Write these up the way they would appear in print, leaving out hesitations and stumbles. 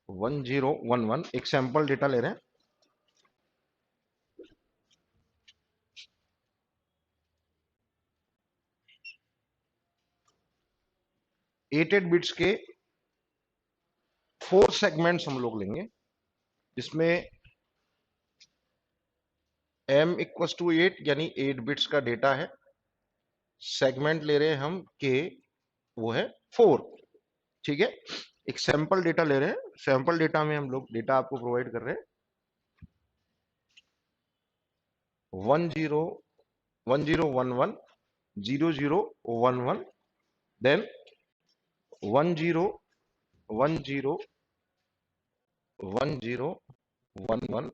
1011 एक sample data ले रहे हैं। 8 बिट्स के 4 सेगमेंट्स हम लोग लेंगे, जिसमें m इक्वल्स टू 8 यानी 8 बिट्स का डेटा है। सेगमेंट ले रहे हैं हम k, वो है 4। ठीक है, एक सैंपल डेटा ले रहे हैं। सैंपल डेटा में हम लोग डेटा आपको प्रोवाइड कर रहे हैं 1011 0011, देन 101011।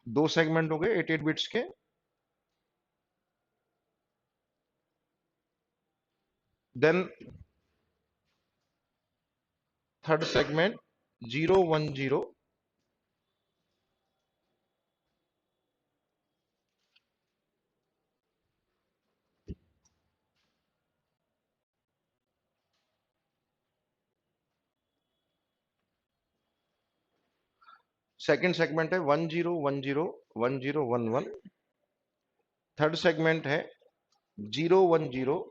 दो सेगमेंट हो गए 8 बिट्स के। Then third segment 010। Second segment है 1010 1011। थर्ड सेगमेंट है 010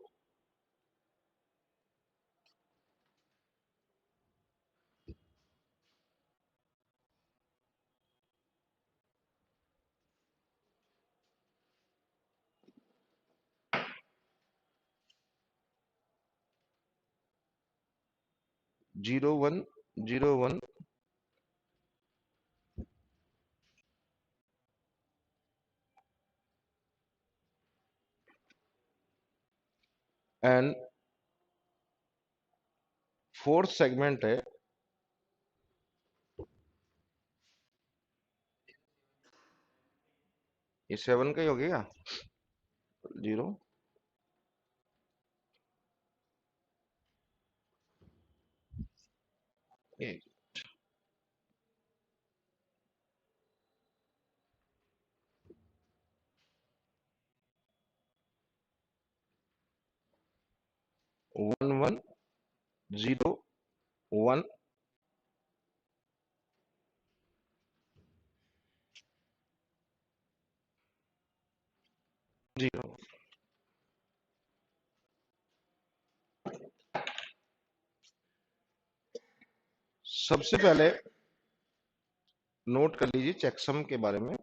0101 एंड फोर्थ सेगमेंट है ये 7 का ही हो गया 0 1। 1101 0। सबसे पहले नोट कर लीजिए चेकसम के बारे में।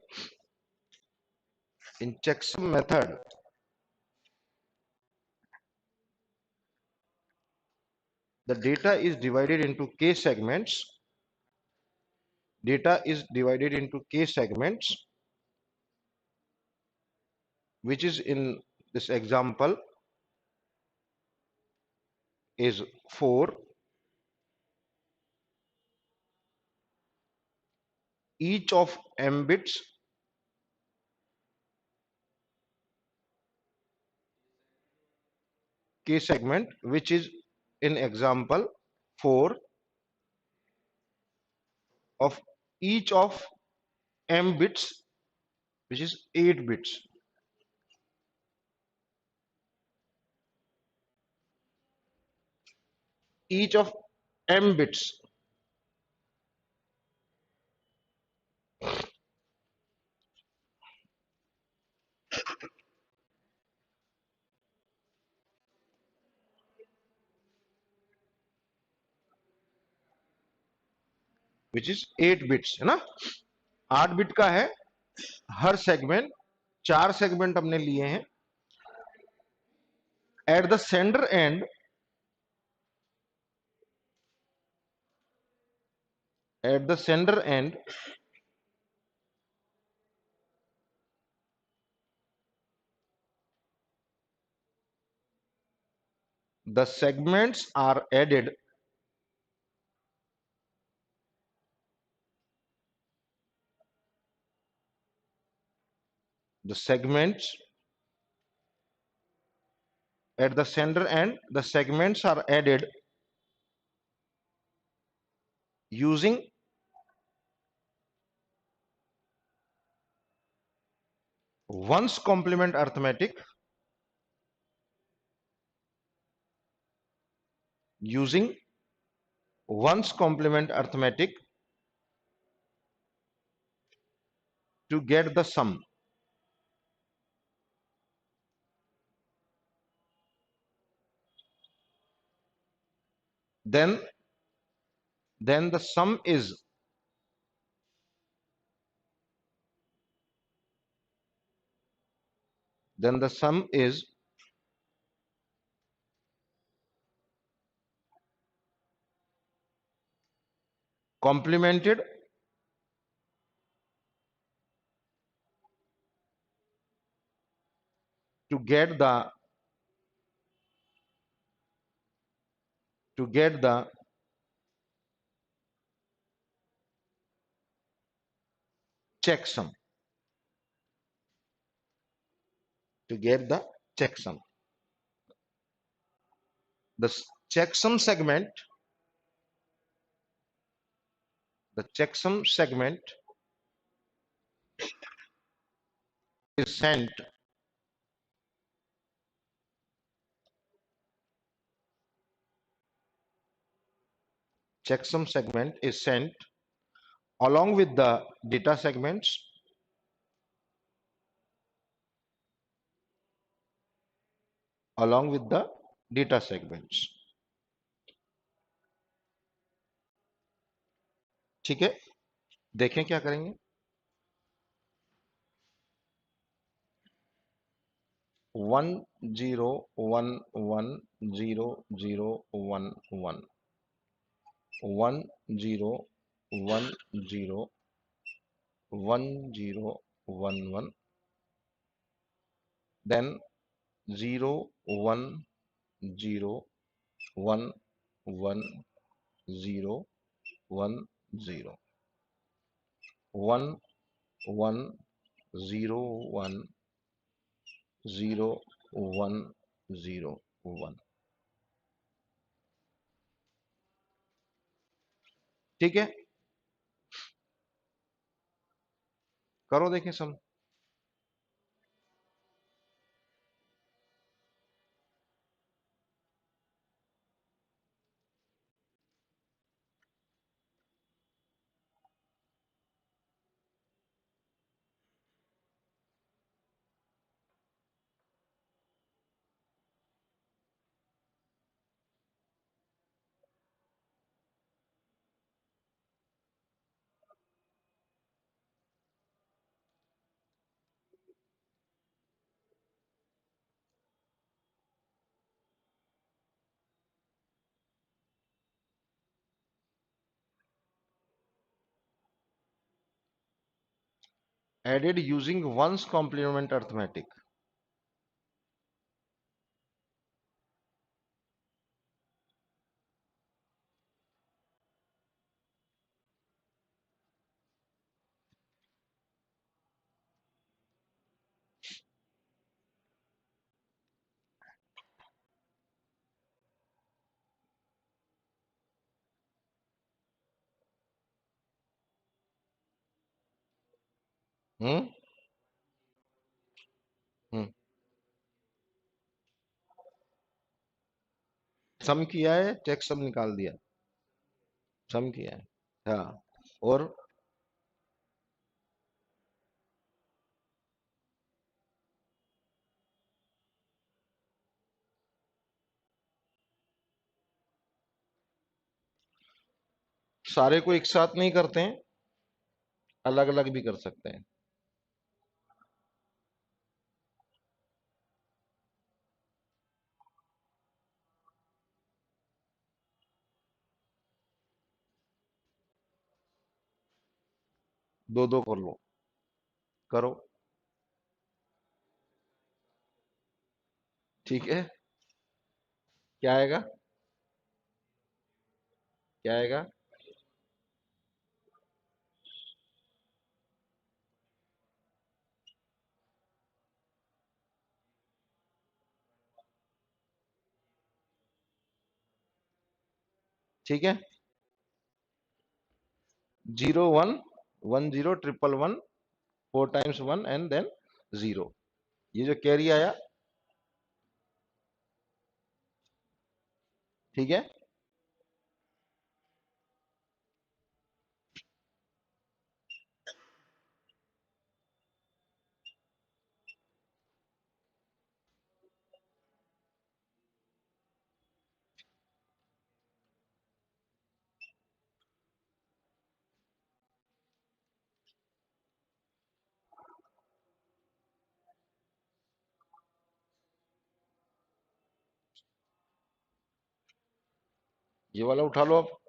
In checksum method the data is divided into k segments. Data is divided into k segments, which is in this example is 4. Each of m bits k segment, which is in example 4 of each of m bits, which is 8 bits. Each of m bits, which is 8 bits, है ना। 8 bit का है हर segment. 4 segment हमने लिए हैं। At the sender and, at the sender end, the segments are added the segments at the sender end, the segments are added using ones complement arithmetic using one's complement arithmetic to get the sum. Then the sum is complemented to get the checksum. To get the checksum. The checksum segment, the checksum segment is sent checksum segment is sent along with the data segments, along with the data segments. ठीक है, देखें क्या करेंगे. 10110011 101011, then 01011010 11010101. ठीक है, करो देखें सम. Added using one's complement arithmetic. हम्म हम्म सम किया है, चेक सम निकाल दिया. सम किया है, हाँ. और सारे को एक साथ नहीं करते हैं, अलग अलग भी कर सकते हैं. दो दो कर लो, करो. ठीक है, क्या आएगा, क्या आएगा. ठीक है, 011011 4 times 1 and then 0. ये जो कैरी आया, ठीक है. ये वाला उठा लो आप।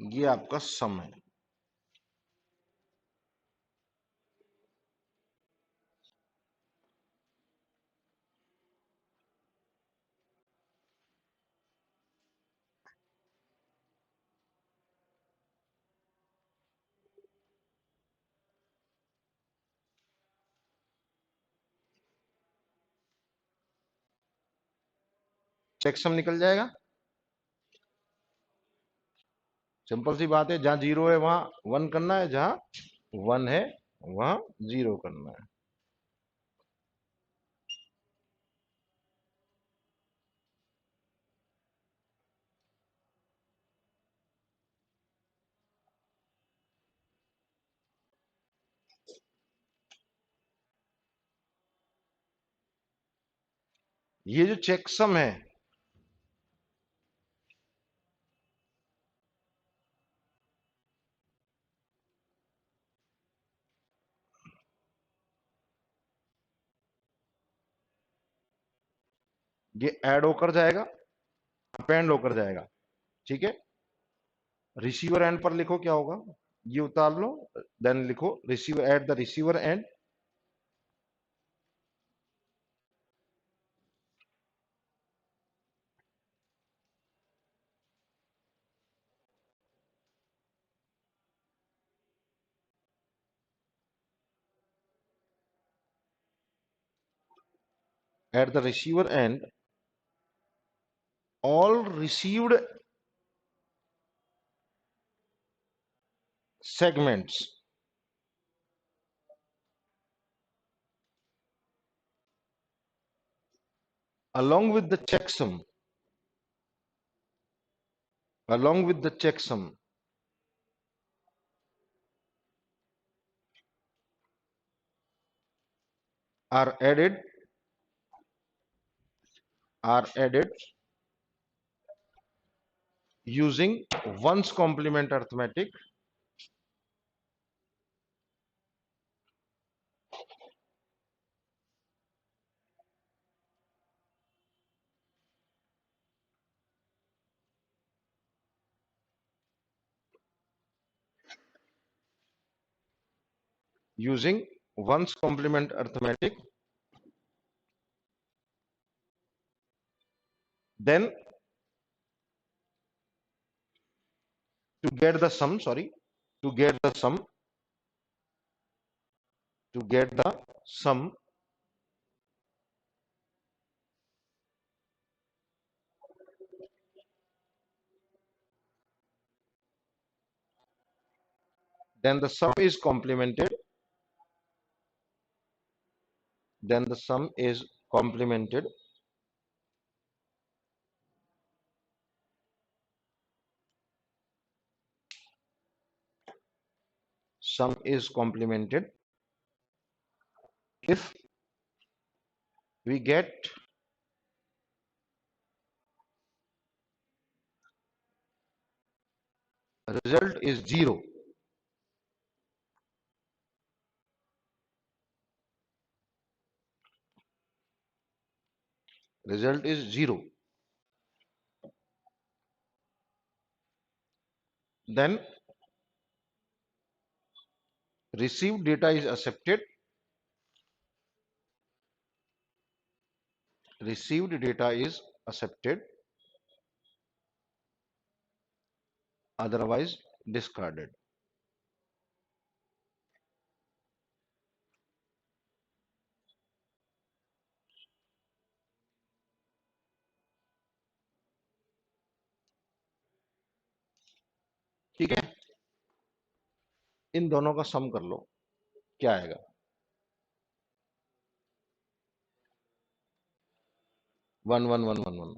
ये आपका सम है। चेकसम निकल जाएगा। सिंपल सी बात है, जहां जीरो है वहां वन करना है, जहां वन है वहां जीरो करना है। ये जो चेकसम है, ये ऐड होकर जाएगा, अपेंड होकर जाएगा। ठीक है, रिसीवर एंड पर लिखो क्या होगा, ये उतार लो, देन लिखो receiver at the receiver and, at the receiver end all received segments along with the checksum, along with the checksum are added, are added using one's complement arithmetic, using one's complement arithmetic then to get the sum, sorry, to get the sum, to get the sum, then the sum is complemented, then the sum is complemented sum is complemented if we get result is 0. Result is 0. Then received data is accepted. Received data is accepted, otherwise discarded. ठीक है, इन दोनों का सम कर लो, क्या आएगा? 1 1 1 1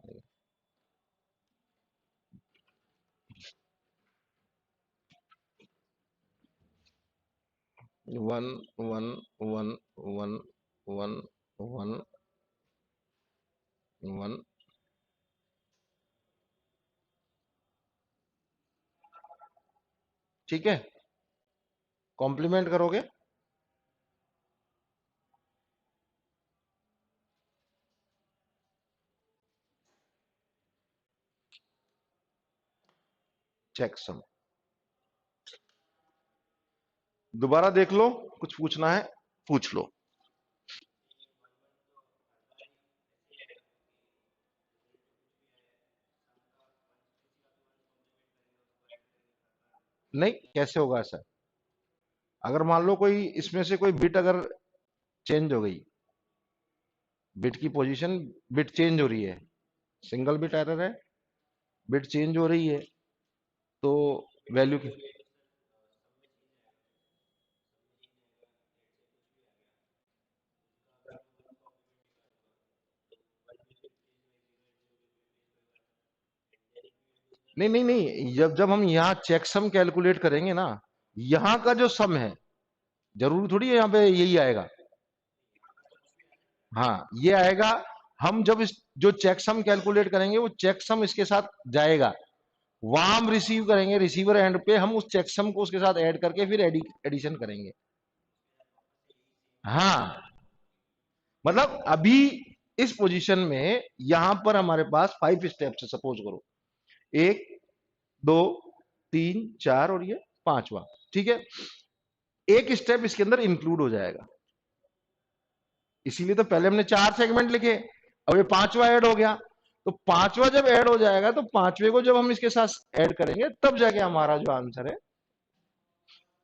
1 1 1 1 1 1 1 1। ठीक है, complement करोगे, चेक सम। दोबारा देख लो, कुछ पूछना है पूछ लो। नहीं, कैसे होगा ऐसा? अगर मान लो कोई इसमें से कोई बिट अगर चेंज हो गई, बिट की पोजीशन, बिट चेंज हो रही है, सिंगल बिट एरर है, बिट चेंज हो रही है, तो वैल्यू की नहीं नहीं नहीं, जब जब हम यहाँ चेक सम कैलकुलेट करेंगे ना, यहाँ का जो सम है, जरूरी थोड़ी है यहाँ पे यही आएगा। हाँ, ये आएगा। हम जब इस जो चेक सम कैलकुलेट करेंगे, वो चेक सम इसके साथ जाएगा, वहां हम रिसीव करेंगे, रिसीवर एंड पे हम उस चेक सम को उसके साथ ऐड करके फिर एडिशन करेंगे। हाँ, मतलब अभी इस पोजीशन में यहां पर हमारे पास 5 स्टेप्स है, सपोज करो 1 2 3 4 और ये 5वां। ठीक है, एक स्टेप इसके अंदर इंक्लूड हो जाएगा, इसीलिए तो पहले हमने 4 सेगमेंट लिखे, अब ये 5वां ऐड हो गया। तो 5वां जब ऐड हो जाएगा, तो 5वें को जब हम इसके साथ ऐड करेंगे, तब जाके हमारा जो आंसर है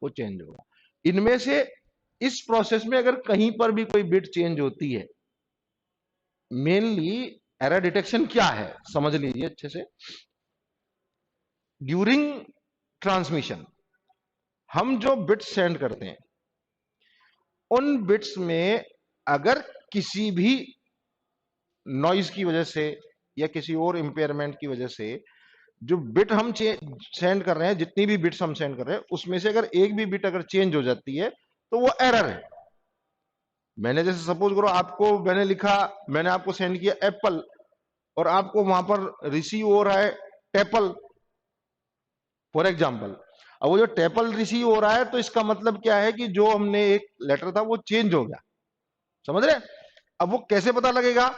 वो चेंज होगा। इनमें से इस प्रोसेस में अगर कहीं पर भी कोई बिट चेंज होती है, मेनली एरर डिटेक्शन क्या है समझ लीजिए अच्छे से। ड्यूरिंग ट्रांसमिशन हम जो बिट्स सेंड करते हैं, उन बिट्स में अगर किसी भी नॉइज की वजह से या किसी और इंपेयरमेंट की वजह से जो बिट हम सेंड कर रहे हैं, जितनी भी बिट्स हम सेंड कर रहे हैं, उसमें से अगर एक भी बिट अगर चेंज हो जाती है, तो वो एरर है। मैंने जैसे सपोज करो, आपको मैंने लिखा, मैंने आपको सेंड किया एप्पल, और आपको वहां पर रिसीव हो रहा है टेपल, फॉर एग्जाम्पल। अब वो जो टेपल रिसीव हो रहा है, तो इसका मतलब क्या है कि जो हमने एक लेटर था वो चेंज हो गया, समझ रहे? अब वो कैसे पता लगेगा?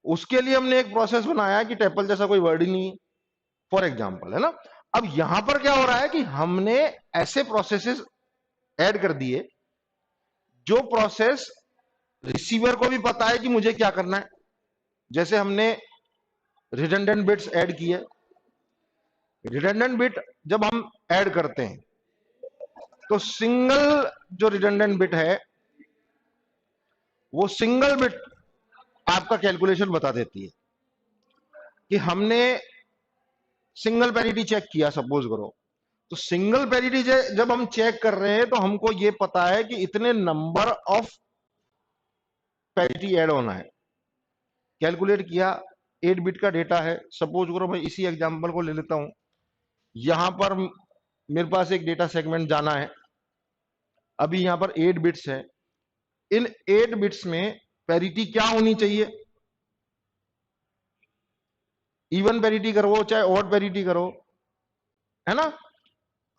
उसके लिए हमने एक प्रोसेस बनाया कि टेपल जैसा कोई वर्ड ही नहीं, फॉर एग्जाम्पल, है ना। अब यहां पर क्या हो रहा है कि हमने ऐसे प्रोसेसेस ऐड कर दिए, जो प्रोसेस रिसीवर को भी पता है कि मुझे क्या करना है। जैसे हमने रिडंडेंट बिट्स ऐड किए। रिडंडेंट बिट जब हम ऐड करते हैं तो सिंगल जो रिडंडेंट बिट है वो सिंगल बिट आपका कैलकुलेशन बता देती है कि हमने सिंगल पैरिटी चेक किया, सपोज करो। तो सिंगल पैरिटी जब हम चेक कर रहे हैं तो हमको ये पता है कि इतने नंबर ऑफ पैरिटी ऐड होना है। कैलकुलेट किया, 8 बिट का डेटा है, सपोज करो मैं इसी एग्जांपल को ले लेता हूं। यहां पर मेरे पास एक डेटा सेगमेंट जाना है, अभी यहां पर 8 बिट्स है। इन 8 बिट्स में पैरिटी क्या होनी चाहिए? इवन पैरिटी करो चाहे ऑड पैरिटी करो, है ना।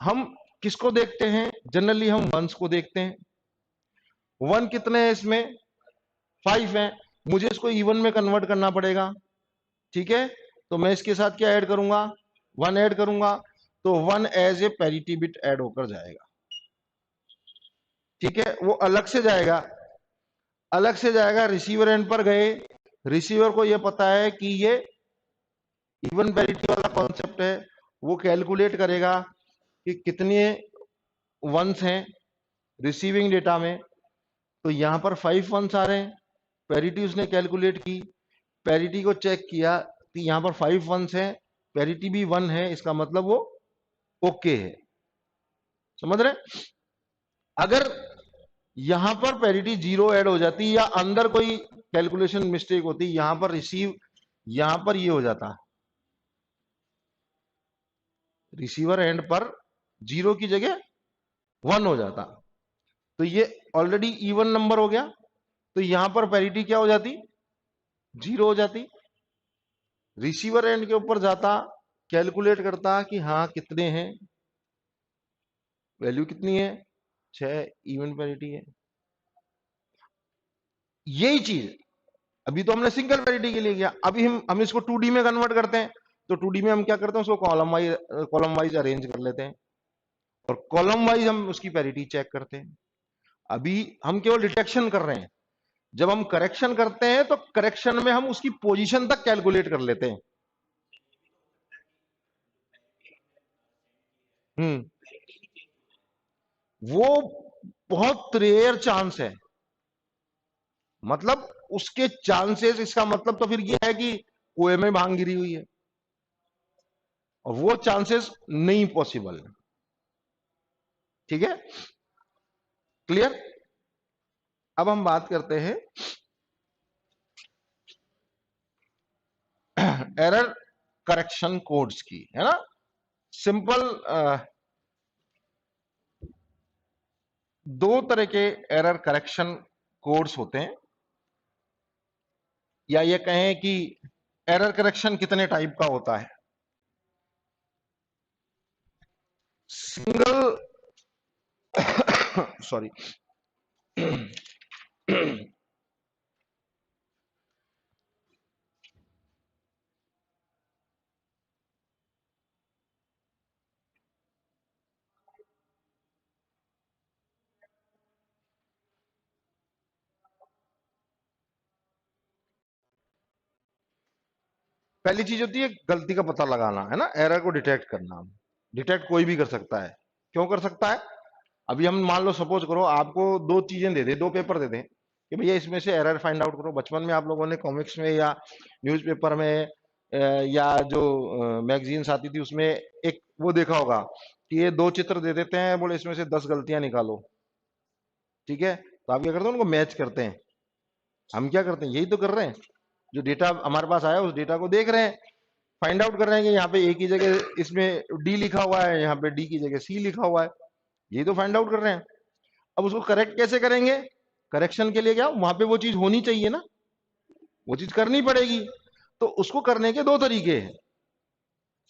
हम किसको देखते हैं? जनरली हम वंस को देखते हैं। वन कितने हैं इसमें? 5 हैं। मुझे इसको इवन में कन्वर्ट करना पड़ेगा, ठीक है। तो मैं इसके साथ क्या ऐड करूंगा? 1 ऐड करूंगा। तो 1 as a parity bit add होकर जाएगा, ठीक है। वो अलग से जाएगा, अलग से जाएगा। रिसीवर एंड पर गए, रिसीवर को यह पता है कि ये इवन पैरिटी वाला कॉन्सेप्ट है। वो कैलकुलेट करेगा कि कितने वंस हैं रिसीविंग डेटा में। तो यहां पर 5 वंस आ रहे हैं। पैरिटी उसने कैलकुलेट की, पैरिटी को चेक किया कि यहां पर 5 वंस है, पैरिटी भी 1 है, इसका मतलब वो ओके है। समझ रहे? अगर यहां पर पैरिटी 0 ऐड हो जाती या अंदर कोई कैलकुलेशन मिस्टेक होती, यहां पर रिसीव, यहां पर ये हो जाता, रिसीवर एंड पर 0 की जगह 1 हो जाता, तो ये ऑलरेडी इवन नंबर हो गया। तो यहां पर पैरिटी क्या हो जाती? 0 हो जाती। रिसीवर एंड के ऊपर जाता, कैलकुलेट करता कि हाँ कितने हैं, वैल्यू कितनी है? 6, इवन पैरिटी है। यही चीज अभी तो हमने सिंगल पैरिटी के लिए किया, अभी हम इसको 2D में कन्वर्ट करते हैं। तो 2D में हम क्या करते हैं? उसको कॉलम वाइज अरेंज कर लेते हैं और कॉलम वाइज हम उसकी पैरिटी चेक करते हैं। अभी हम केवल डिटेक्शन कर रहे हैं। जब हम करेक्शन करते हैं तो करेक्शन में हम उसकी पोजीशन तक कैलकुलेट कर लेते हैं। हम्म, वो बहुत रेयर चांस है। मतलब उसके चांसेस, इसका मतलब तो फिर ये है कि कुएं में भांग गिरी हुई है, और वो चांसेस नहीं पॉसिबल। ठीक है, क्लियर। अब हम बात करते हैं एरर करेक्शन कोड्स की, है ना। सिंपल दो तरह के एरर करेक्शन कोड्स होते हैं, या ये कहें कि एरर करेक्शन कितने टाइप का होता है। सिंगल सॉरी पहली चीज होती है गलती का पता लगाना, है ना, एरर को डिटेक्ट करना। डिटेक्ट कोई भी कर सकता है। क्यों कर सकता है? अभी हम मान लो, सपोज करो आपको दो चीजें दे दे, दो पेपर दे दें कि भैया इसमें से एरर फाइंड आउट करो। बचपन में आप लोगों ने कॉमिक्स में या न्यूज़पेपर में या जो मैगजीन्स आती थी उसमें एक वो देखा होगा कि ये दो चित्र दे देते हैं, बोले इसमें से 10 गलतियां निकालो। ठीक है, तो आप क्या करते हैं? उनको मैच करते हैं। हम क्या करते हैं? यही तो कर रहे हैं। जो डेटा हमारे पास आया उस डेटा को देख रहे हैं, फाइंड आउट कर रहे हैं कि यहाँ पे ए की जगह इसमें डी लिखा हुआ है, यहाँ पे डी की जगह सी लिखा हुआ है। ये तो फाइंड आउट कर रहे हैं। अब उसको करेक्ट कैसे करेंगे? करेक्शन के लिए क्या वहां पे वो चीज होनी चाहिए ना, वो चीज करनी पड़ेगी। तो उसको करने के दो तरीके हैं।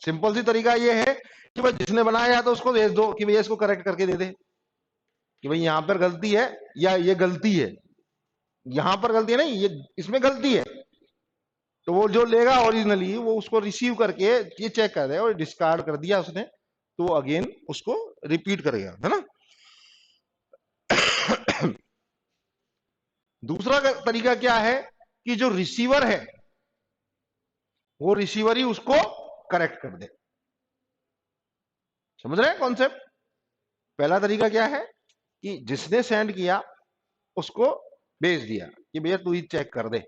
सिंपल सी तरीका ये है कि भाई जिसने बनाया तो उसको भेज दो कि भैया इसको करेक्ट करके दे दे, कि भाई यहां पर गलती है या ये गलती है, यहां पर गलती है नहीं, ये इसमें गलती है। तो वो जो लेगा ओरिजिनली वो उसको रिसीव करके ये चेक कर देगा, और डिस्कार्ड कर दिया उसने तो अगेन उसको रिपीट करेगा, है ना। दूसरा तरीका क्या है कि जो रिसीवर है वो रिसीवर ही उसको करेक्ट कर दे। समझ रहे हैं कॉन्सेप्ट? पहला तरीका क्या है कि जिसने सेंड किया उसको भेज दिया कि भैया तू ही चेक कर दे,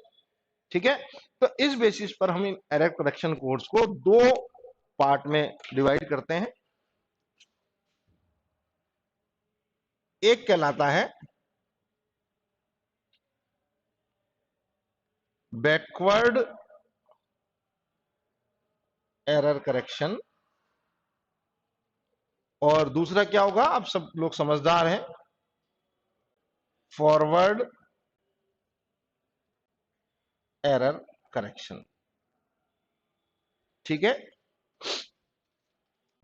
ठीक है। तो इस बेसिस पर हम इन एरर करेक्शन कोड्स को दो पार्ट में डिवाइड करते हैं। एक कहलाता है बैकवर्ड एरर करेक्शन, और दूसरा क्या होगा, आप सब लोग समझदार हैं, फॉरवर्ड एरर करेक्शन। ठीक है,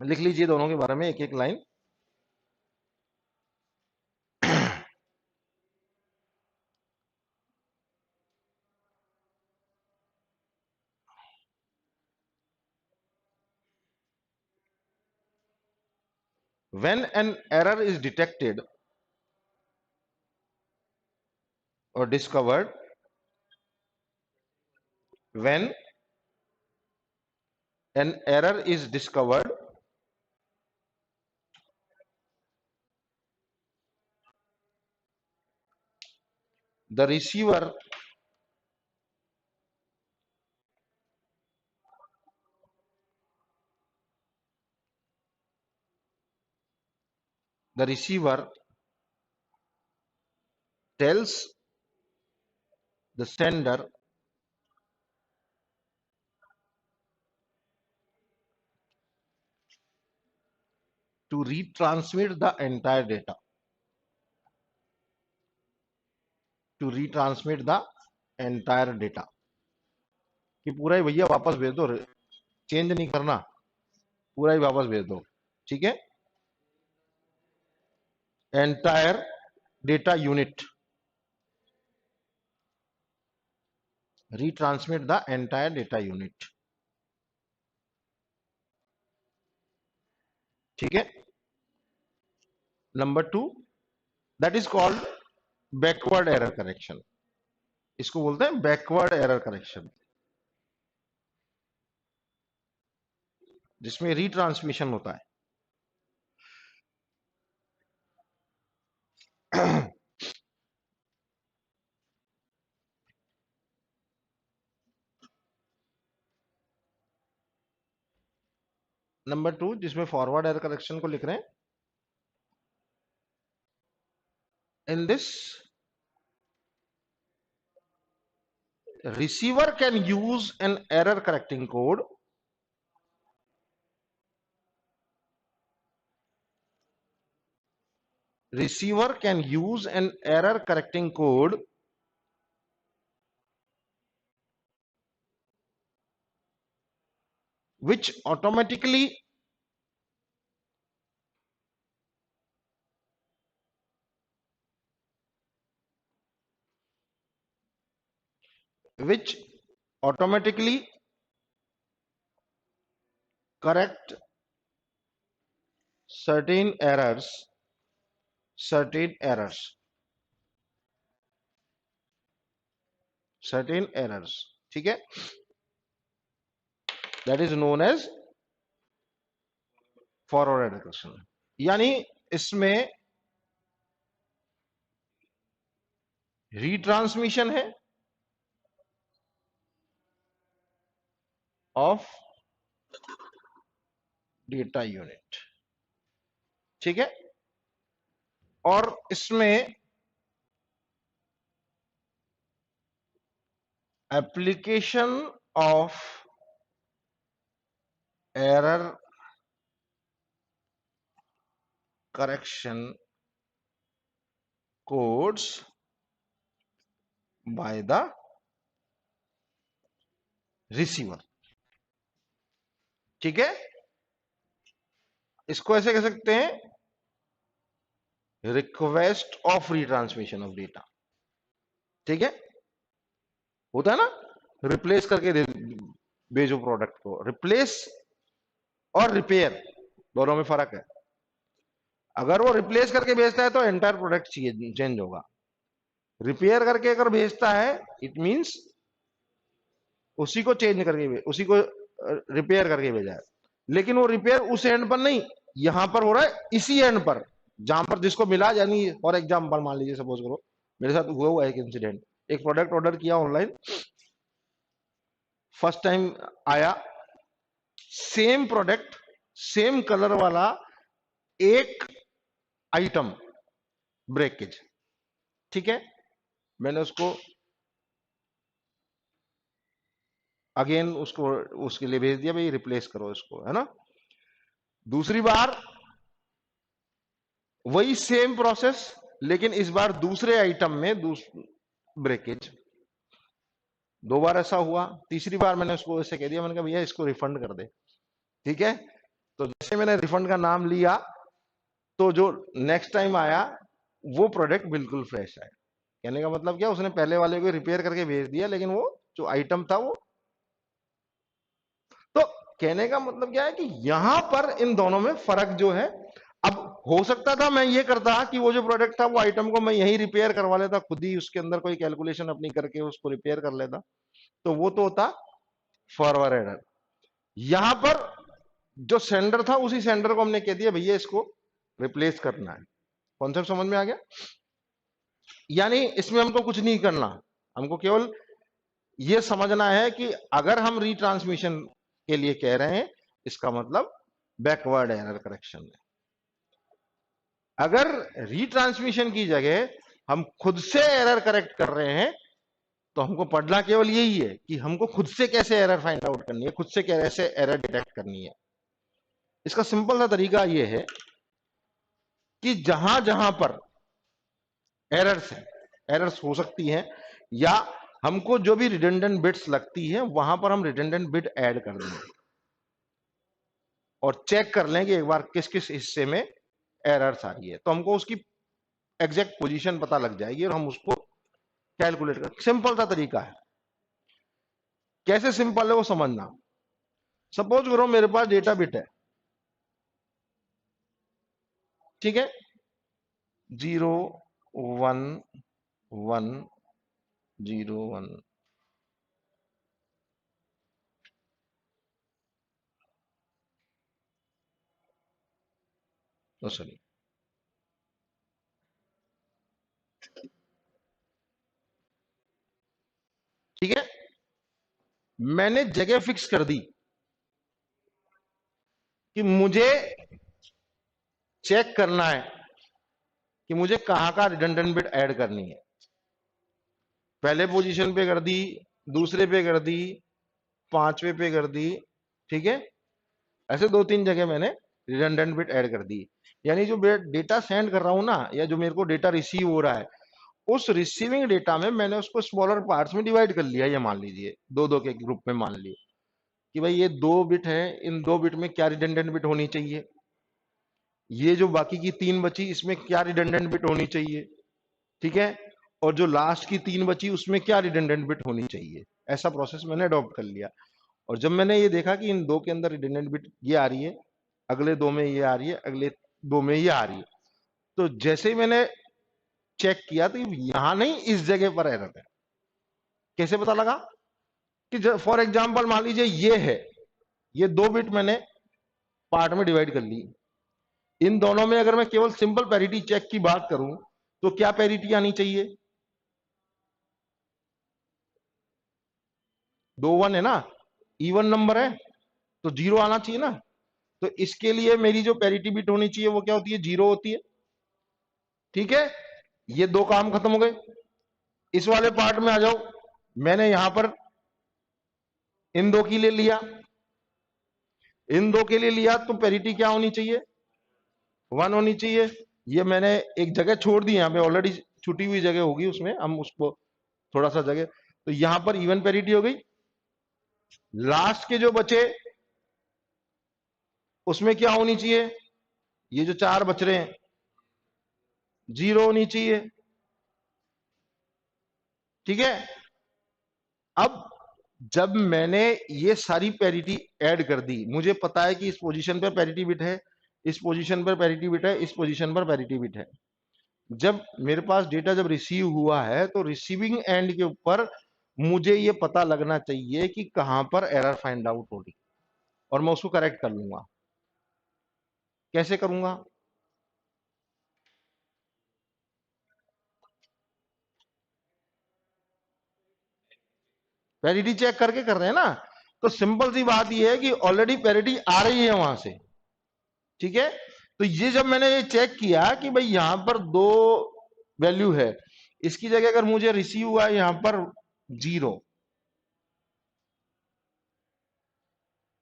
लिख लीजिए दोनों के बारे में एक एक line. When an error is detected or discovered, when an error is discovered, the receiver tells the sender to retransmit the entire data, कि पूरा ही भैया वापस भेज दो, चेंज नहीं करना, पूरा ही वापस भेज दो। ठीक है, entire data unit, retransmit the entire data unit। ठीक है, number 2, that is called backward error correction. इसको बोलते हैं बैकवर्ड एरर करेक्शन, जिसमें रिट्रांसमिशन होता है। नंबर 2 जिसमें फॉरवर्ड एरर करेक्शन को लिख रहे हैं, in this receiver can use an error correcting code which automatically correct certain errors, ठीक है, that is known as forward error correction. यानी इसमें रिट्रांसमिशन है ऑफ डेटा यूनिट, ठीक है, और इसमें application of error correction codes by the receiver. ठीक है, इसको ऐसे कह सकते हैं, request of retransmission of data. ठीक है, होता है ना, रिप्लेस करके भेजो प्रोडक्ट को। रिप्लेस और रिपेयर दोनों में फर्क है। अगर वो रिप्लेस करके भेजता है तो एंटायर प्रोडक्ट चेंज होगा। रिपेयर करके अगर भेजता है इट मींस उसी को चेंज करके उसी को रिपेयर करके भेजा है, लेकिन वो रिपेयर उस एंड पर नहीं, यहां पर हो रहा है इसी एंड पर जहां पर जिसको मिला। यानी फॉर एग्जांपल मान लीजिए, सपोज करो मेरे साथ हुआ एक इंसिडेंट, एक प्रोडक्ट ऑर्डर किया ऑनलाइन, फर्स्ट टाइम आया, सेम प्रोडक्ट सेम कलर वाला एक आइटम ब्रेकेज, ठीक है, मैंने उसको अगेन उसको उसके लिए भेज दिया, भाई रिप्लेस करो इसको, है ना। दूसरी बार वही सेम प्रोसेस, लेकिन इस बार दूसरे आइटम में ब्रेकेज। दो बार ऐसा हुआ, तीसरी बार मैंने उसको ऐसे कह दिया, मैंने कहा भैया इसको रिफंड कर दे, ठीक है। तो जैसे मैंने रिफंड का नाम लिया, तो जो नेक्स्ट टाइम आया वो प्रोडक्ट बिल्कुल फ्रेश आया। कहने का मतलब क्या, उसने पहले वाले को रिपेयर करके भेज दिया, लेकिन वो जो आइटम था वो। तो कहने का मतलब क्या है कि यहां पर इन दोनों में फर्क जो है, अब हो सकता था मैं ये करता कि वो जो प्रोडक्ट था वो आइटम को मैं यही रिपेयर करवा लेता, खुद ही उसके अंदर कोई कैलकुलेशन अपनी करके उसको रिपेयर कर लेता, तो वो तो होता फॉरवर्ड एरर। यहां पर जो सेंडर था, उसी सेंडर को हमने कह दिया भैया इसको रिप्लेस करना है। कॉन्सेप्ट समझ में आ गया? यानी इसमें हमको कुछ नहीं करना, हमको केवल ये समझना है कि अगर हम रिट्रांसमिशन के लिए कह रहे हैं, इसका मतलब बैकवर्ड एरर करेक्शन है। अगर रिट्रांसमिशन की जगह हम खुद से एरर करेक्ट कर रहे हैं, तो हमको पढ़ना केवल यही है कि हमको खुद से कैसे एरर फाइंड आउट करनी है, खुद से कैसे एरर डिटेक्ट करनी है। इसका सिंपल सा तरीका यह है कि जहां जहां पर एरर्स हो सकती हैं, या हमको जो भी रिडंडेंट बिट्स लगती है, वहां पर हम रिडंडेंट बिट ऐड कर देंगे और चेक कर लेंगे एक बार किस किस हिस्से में एरर्स आ रही है, तो हमको उसकी एग्जैक्ट पोजीशन पता लग जाएगी और हम उसको कैलकुलेट कर। सिंपल सा तरीका है। कैसे सिंपल है वो समझना। सपोज करो मेरे पास डेटा बिट है, ठीक है, 0 1 1 0 1, सॉरी, ठीक है, मैंने जगह फिक्स कर दी कि मुझे चेक करना है कि मुझे कहां का रिडंडेंट बिट ऐड करनी है। पहले पोजीशन पे कर दी, दूसरे पे कर दी, पांचवे पे कर दी, ठीक है, ऐसे दो तीन जगह मैंने रिडंडेंट बिट ऐड कर दी। यानी जो डेटा सेंड कर रहा हूं ना, या जो मेरे को डेटा रिसीव हो रहा है, उस रिसीविंग डेटा में मैंने उसको स्मॉलर पार्ट्स में डिवाइड कर लिया। ये मान लीजिए दो दो के ग्रुप में मान लिए कि भाई ये 2 बिट है, इन 2 बिट में क्या रिडंडेंट बिट होनी चाहिए, ये जो बाकी की 3 बची इसमें क्या रिडंडेंट बिट होनी चाहिए, ठीक है, और जो लास्ट की 3 बची उसमें क्या रिडंडेंट बिट होनी चाहिए। ऐसा प्रोसेस मैंने अडॉप्ट कर लिया। और जब मैंने ये देखा कि इन दो के अंदर रिडंडेंट बिट ये आ रही है, अगले दो में ये आ रही है, अगले दो में ये आ रही है, तो जैसे ही मैंने चेक किया तो यहां नहीं इस जगह पर एरर है। कैसे पता लगा कि फॉर एग्जांपल मान लीजिए ये है, ये 2 बिट मैंने पार्ट में डिवाइड कर ली, इन दोनों में अगर मैं केवल सिंपल पैरिटी चेक की बात करूं तो क्या पैरिटी आनी चाहिए? 2 1 है ना, इवन नंबर है तो 0 आना चाहिए ना। तो इसके लिए मेरी जो पैरिटी बिट होनी चाहिए वो क्या होती है? 0 होती है, ठीक है। ये दो काम खत्म हो गए। इस वाले पार्ट में आ जाओ, मैंने यहां पर इन दो की ले लिया, इन दो के लिए लिया, तो पैरिटी क्या होनी चाहिए? 1 होनी चाहिए। ये मैंने एक जगह छोड़ दी, यहां पे ऑलरेडी छुटी हुई जगह होगी, उसमें हम उसको थोड़ा सा जगह, तो यहां पर इवन पैरिटी हो गई। लास्ट के जो बचे उसमें क्या होनी चाहिए? ये जो 4 बच रहे हैं 0 होनी चाहिए, ठीक है। अब जब मैंने ये सारी पैरिटी ऐड कर दी, मुझे पता है कि इस पोजीशन पर पैरिटी बिट है, इस पोजीशन पर पैरिटी बिट है, इस पोजीशन पर पैरिटी बिट है। जब मेरे पास डेटा जब रिसीव हुआ है, तो रिसीविंग एंड के ऊपर मुझे ये पता लगना चाहिए कि कहां पर एरर फाइंड आउट होगी और मैं उसको करेक्ट कर लूंगा। कैसे करूंगा? पैरिटी चेक करके कर रहे हैं ना। तो सिंपल सी बात यह है कि ऑलरेडी पैरिटी आ रही है वहां से, ठीक है। तो ये जब मैंने ये चेक किया कि भाई यहां पर दो वैल्यू है, इसकी जगह अगर मुझे रिसीव हुआ यहां पर 0,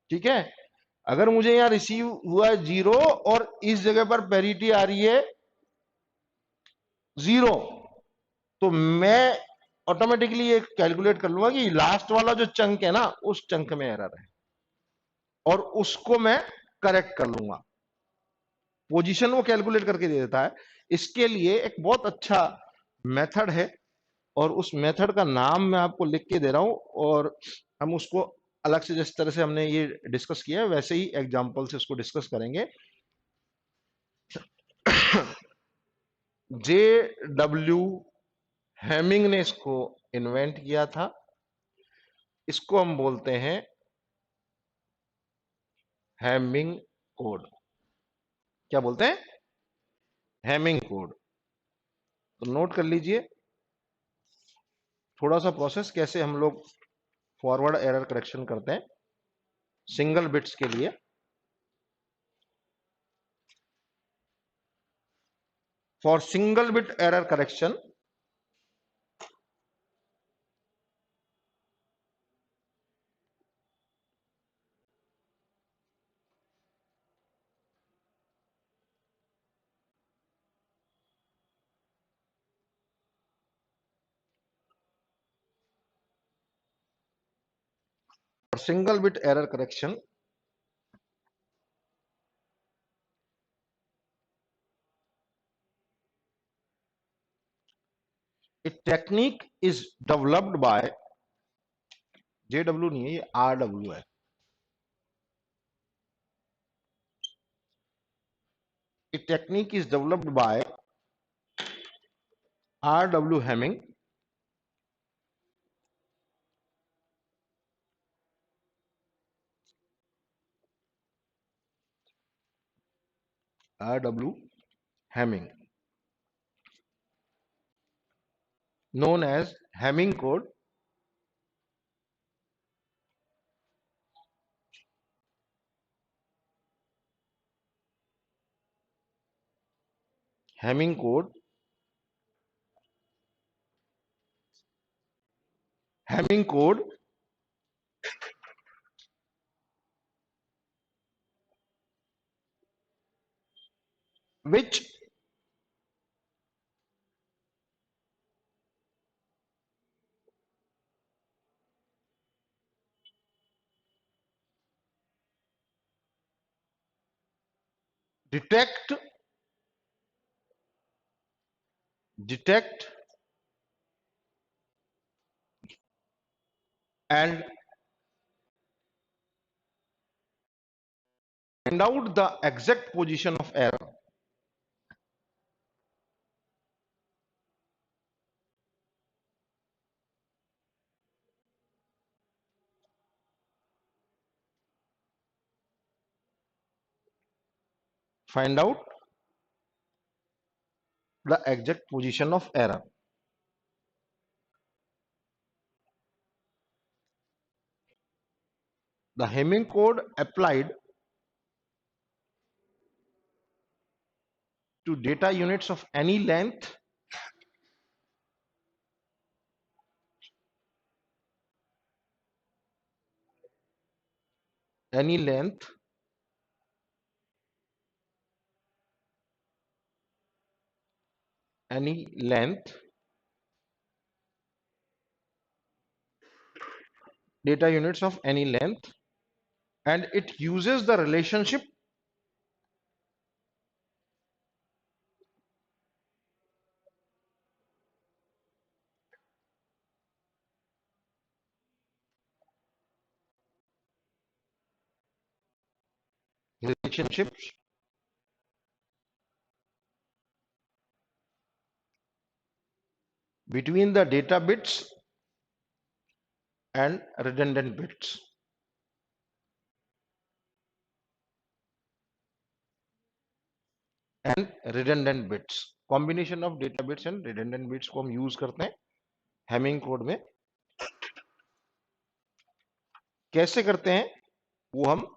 ठीक है। अगर मुझे यहां रिसीव हुआ 0 और इस जगह पर पैरिटी आ रही है 0, तो मैं ऑटोमेटिकली ये कैलकुलेट कर लूंगा कि लास्ट वाला जो चंक है ना, उस चंक में एरर है और उसको मैं करेक्ट कर लूंगा। पोजीशन वो कैलकुलेट करके दे देता है। इसके लिए एक बहुत अच्छा मेथड है और उस मेथड का नाम मैं आपको लिख के दे रहा हूं, और हम उसको अलग से जिस तरह से हमने ये डिस्कस किया है वैसे ही एग्जांपल से उसको डिस्कस करेंगे। जे डब्ल्यू हैमिंग ने इसको इन्वेंट किया था। इसको हम बोलते हैं हैमिंग कोड। क्या बोलते हैं? Hamming code. तो नोट कर लीजिए थोड़ा सा प्रोसेस कैसे हम लोग फॉरवर्ड एरर करेक्शन करते हैं सिंगल बिट्स के लिए। For single bit error correction, for single bit error correction, a technique is developed by, JW नहीं है, ये RW है। A technique is developed by RW Hamming, RW Hamming, known as Hamming code. Hamming code, Hamming code, which detect and find out the exact position of error. Find out the exact position of error. The Hamming code applied to data units of any length, any length, any length, data units of any length, and it uses the relationships between the data bits and redundant bits. And redundant bits, combination of data bits and redundant bits को हम use करते हैं Hamming code में. कैसे करते हैं वो हम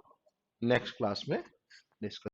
नेक्स्ट क्लास में डिस्कस